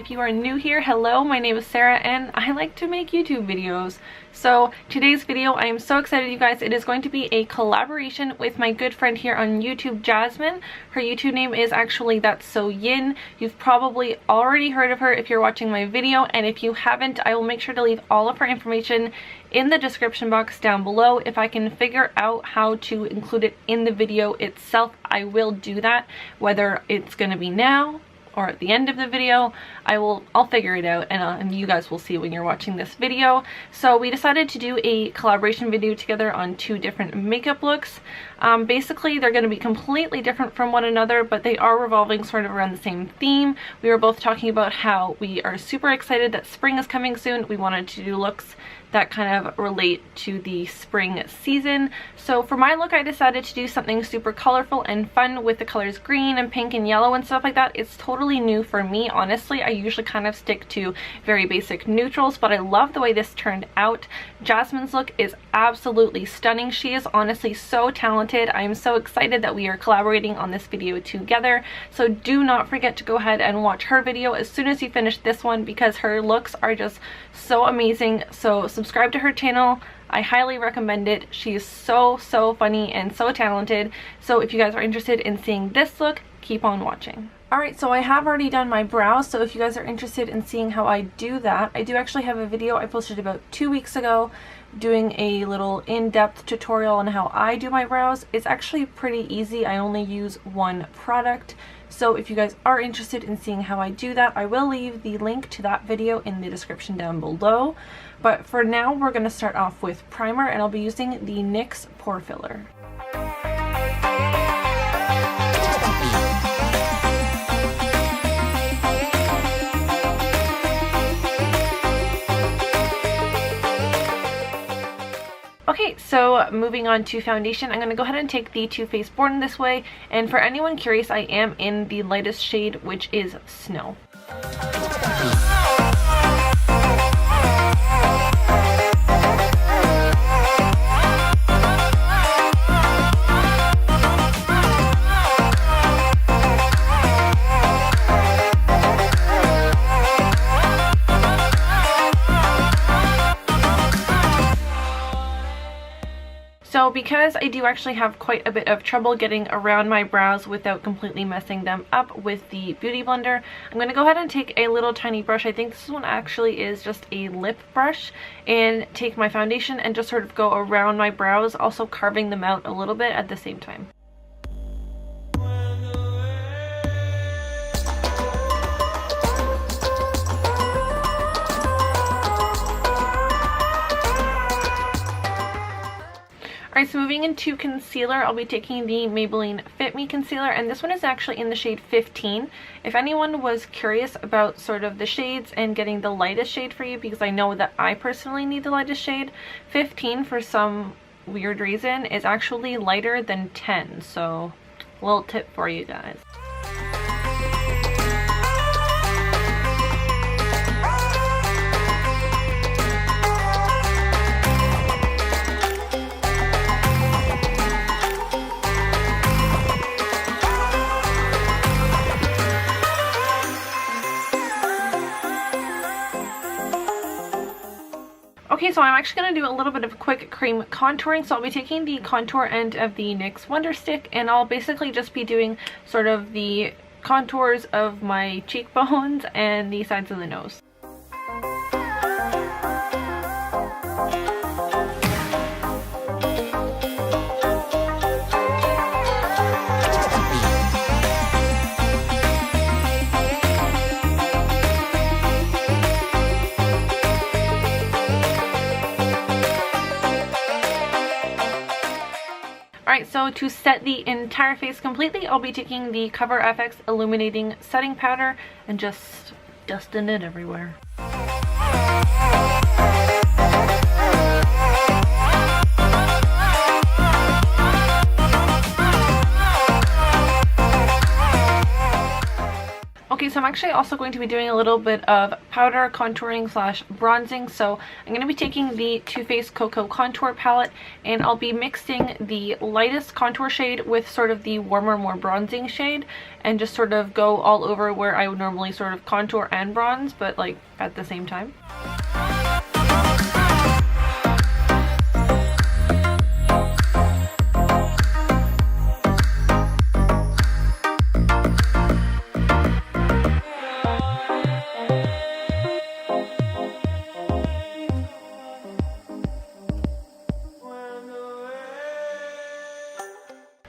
If you are new here, hello, my name is Sarah and I like to make YouTube videos. So today's video, I am so excited, you guys. It is going to be a collaboration with my good friend here on YouTube, Jasmine. Her YouTube name is actually Thatssoyin. You've probably already heard of her if you're watching my video, and if you haven't, I will make sure to leave all of her information in the description box down below. If I can figure out how to include it in the video itself, I will do that, whether it's going to be now or at the end of the video. I'll figure it out, and you guys will see when you're watching this video. So we decided to do a collaboration video together on two different makeup looks. Basically they're going to be completely different from one another, but they are revolving sort of around the same theme. We were both talking about how we are super excited that spring is coming soon. We wanted to do looks that kind of relate to the spring season. So for my look, I decided to do something super colorful and fun with the colors green and pink and yellow and stuff like that. It's totally new for me, honestly. I usually kind of stick to very basic neutrals, but I love the way this turned out. Jasmine's look is absolutely stunning. She is honestly so talented. I am so excited that we are collaborating on this video together. So do not forget to go ahead and watch her video as soon as you finish this one, because her looks are just so amazing. So subscribe to her channel. I highly recommend it. She is so funny and so talented. So if you guys are interested in seeing this look, keep on watching. Alright, so I have already done my brows, so if you guys are interested in seeing how I do that, I do actually have a video I posted about 2 weeks ago doing a little in-depth tutorial on how I do my brows. It's actually pretty easy. I only use one product. So if you guys are interested in seeing how I do that, I will leave the link to that video in the description down below. But for now, we're going to start off with primer, and I'll be using the NYX Pore Filler. Okay, so moving on to foundation, I'm going to go ahead and take the Too Faced Born This Way, and for anyone curious, I am in the lightest shade, which is Snow. So because I do actually have quite a bit of trouble getting around my brows without completely messing them up with the Beauty Blender, I'm going to go ahead and take a little tiny brush. I think this one actually is just a lip brush, and take my foundation and just sort of go around my brows, also carving them out a little bit at the same time. Alright, so moving into concealer, I'll be taking the Maybelline Fit Me Concealer, and this one is actually in the shade 15. If anyone was curious about sort of the shades and getting the lightest shade for you, because I know that I personally need the lightest shade, 15 for some weird reason is actually lighter than 10, so a little tip for you guys. Okay, so I'm actually going to do a little bit of quick cream contouring. So I'll be taking the contour end of the NYX Wonderstick, and I'll basically just be doing sort of the contours of my cheekbones and the sides of the nose. Alright, so to set the entire face completely, I'll be taking the Cover FX Illuminating Setting Powder and just dusting it everywhere. Okay, so I'm actually also going to be doing a little bit of powder contouring slash bronzing. So I'm going to be taking the Too Faced Cocoa Contour Palette, and I'll be mixing the lightest contour shade with sort of the warmer, more bronzing shade, and just sort of go all over where I would normally sort of contour and bronze, but like at the same time.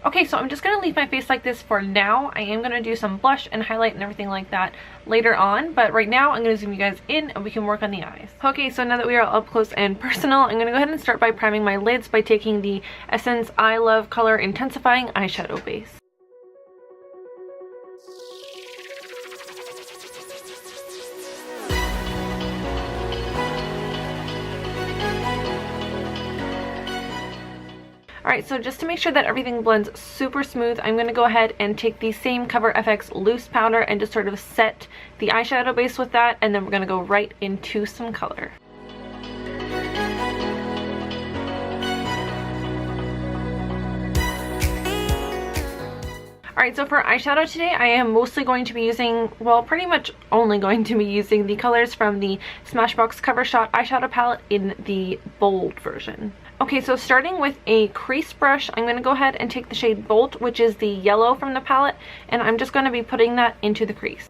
Okay, so I'm just going to leave my face like this for now. I am going to do some blush and highlight and everything like that later on, but right now I'm going to zoom you guys in and we can work on the eyes. Okay, so now that we are up close and personal, I'm going to go ahead and start by priming my lids by taking the Essence I Love Color Intensifying eyeshadow base. Alright, so just to make sure that everything blends super smooth, I'm going to go ahead and take the same Cover FX loose powder and just sort of set the eyeshadow base with that, and then we're going to go right into some color. Alright, so for eyeshadow today, I am mostly going to be using, well, pretty much only going to be using the colors from the Smashbox Cover Shot eyeshadow palette in the bold version. Okay, so starting with a crease brush, I'm going to go ahead and take the shade Bolt, which is the yellow from the palette, and I'm just going to be putting that into the crease.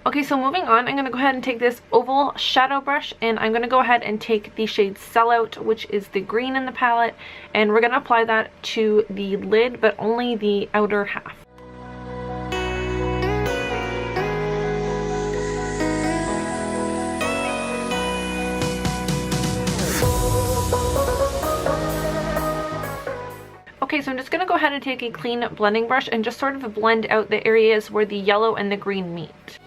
Okay, so moving on, I'm going to go ahead and take this oval shadow brush, and I'm going to go ahead and take the shade Sellout, which is the green in the palette, and we're going to apply that to the lid, but only the outer half. Okay, so I'm just going to go ahead and take a clean blending brush and just sort of blend out the areas where the yellow and the green meet.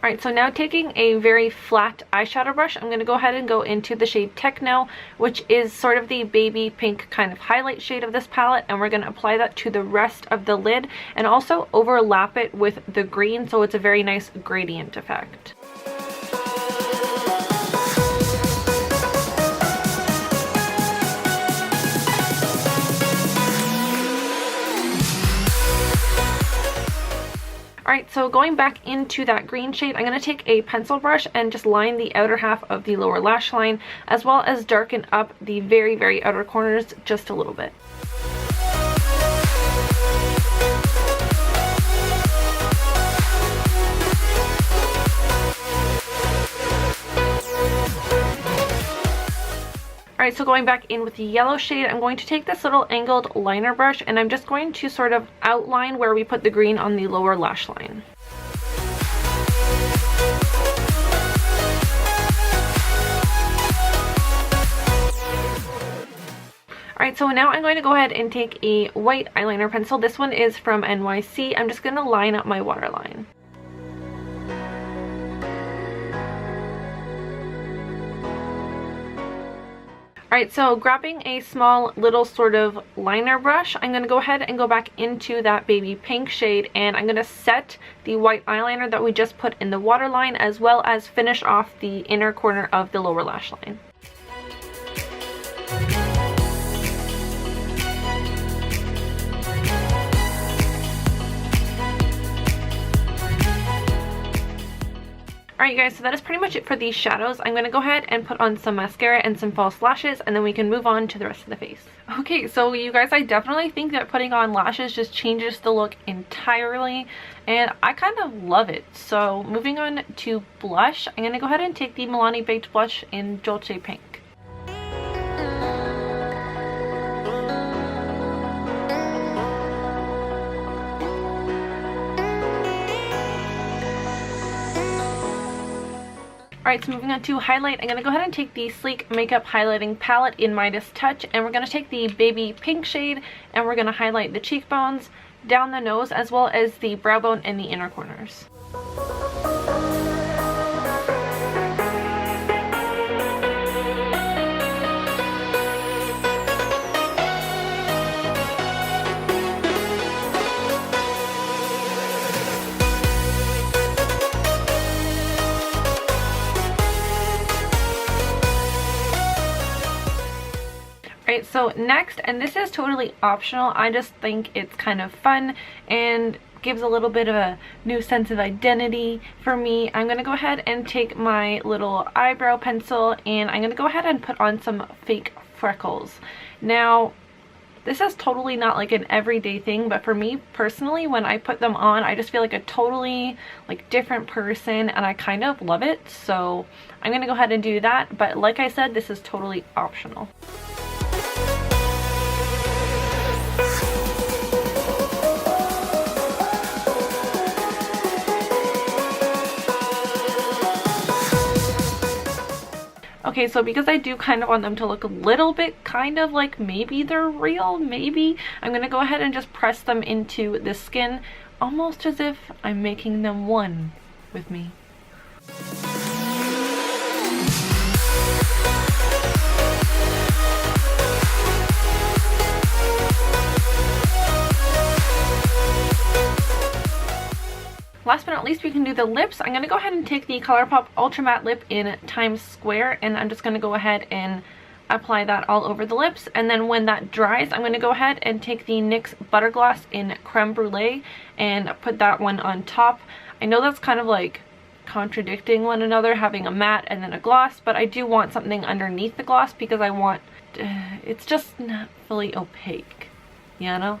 Alright, so now taking a very flat eyeshadow brush, I'm going to go ahead and go into the shade Techno, which is sort of the baby pink kind of highlight shade of this palette, and we're going to apply that to the rest of the lid and also overlap it with the green, so it's a very nice gradient effect. Alright, so going back into that green shade, I'm going to take a pencil brush and just line the outer half of the lower lash line, as well as darken up the very, very outer corners just a little bit. Alright, so going back in with the yellow shade, I'm going to take this little angled liner brush and I'm just going to sort of outline where we put the green on the lower lash line. Alright, so now I'm going to go ahead and take a white eyeliner pencil. This one is from NYC. I'm just going to line up my waterline. Alright, so grabbing a small little sort of liner brush, I'm going to go ahead and go back into that baby pink shade, and I'm going to set the white eyeliner that we just put in the waterline, as well as finish off the inner corner of the lower lash line. Alright guys, so that is pretty much it for these shadows. I'm going to go ahead and put on some mascara and some false lashes, and then we can move on to the rest of the face. Okay, so you guys, I definitely think that putting on lashes just changes the look entirely, and I kind of love it. So moving on to blush, I'm going to go ahead and take the Milani Baked Blush in Dolce Pink. Alright, so moving on to highlight, I'm going to go ahead and take the Sleek Makeup Highlighting Palette in Midas Touch, and we're going to take the baby pink shade and we're going to highlight the cheekbones, down the nose as well as the brow bone and the inner corners. Alright, so next, and this is totally optional, I just think it's kind of fun and gives a little bit of a new sense of identity for me. I'm going to go ahead and take my little eyebrow pencil and I'm going to go ahead and put on some fake freckles. Now, this is totally not like an everyday thing, but for me personally, when I put them on, I just feel like a totally like different person and I kind of love it. So I'm going to go ahead and do that, but like I said, this is totally optional. Okay, so because I do kind of want them to look a little bit kind of like maybe they're real, maybe, I'm going to go ahead and just press them into the skin almost as if I'm making them one with me. Last but not least, we can do the lips. I'm going to go ahead and take the Colourpop Ultra Matte Lip in Times Square, and I'm just going to go ahead and apply that all over the lips. And then when that dries, I'm going to go ahead and take the NYX Butter Gloss in Creme Brulee and put that one on top. I know that's kind of like contradicting one another, having a matte and then a gloss, but I do want something underneath the gloss because I want, it's just not fully opaque, you know?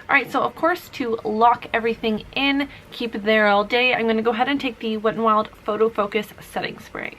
Alright, so of course, to lock everything in, keep it there all day, I'm going to go ahead and take the Wet n Wild Photo Focus Setting Spray.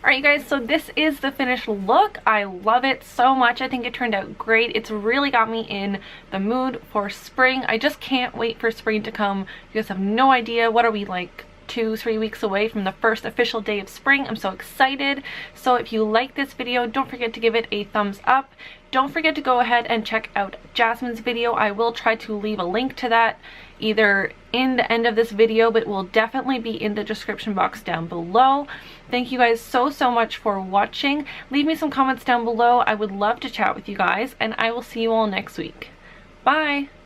Alright you guys, so this is the finished look. I love it so much. I think it turned out great. It's really got me in the mood for spring. I just can't wait for spring to come. You guys have no idea. What are we, like 2-3 weeks away from the first official day of spring? I'm so excited. So if you like this video, don't forget to give it a thumbs up. Don't forget to go ahead and check out Jasmine's video. I will try to leave a link to that either in the end of this video, but it will definitely be in the description box down below. Thank you guys so much for watching. Leave me some comments down below. I would love to chat with you guys, and I will see you all next week. Bye!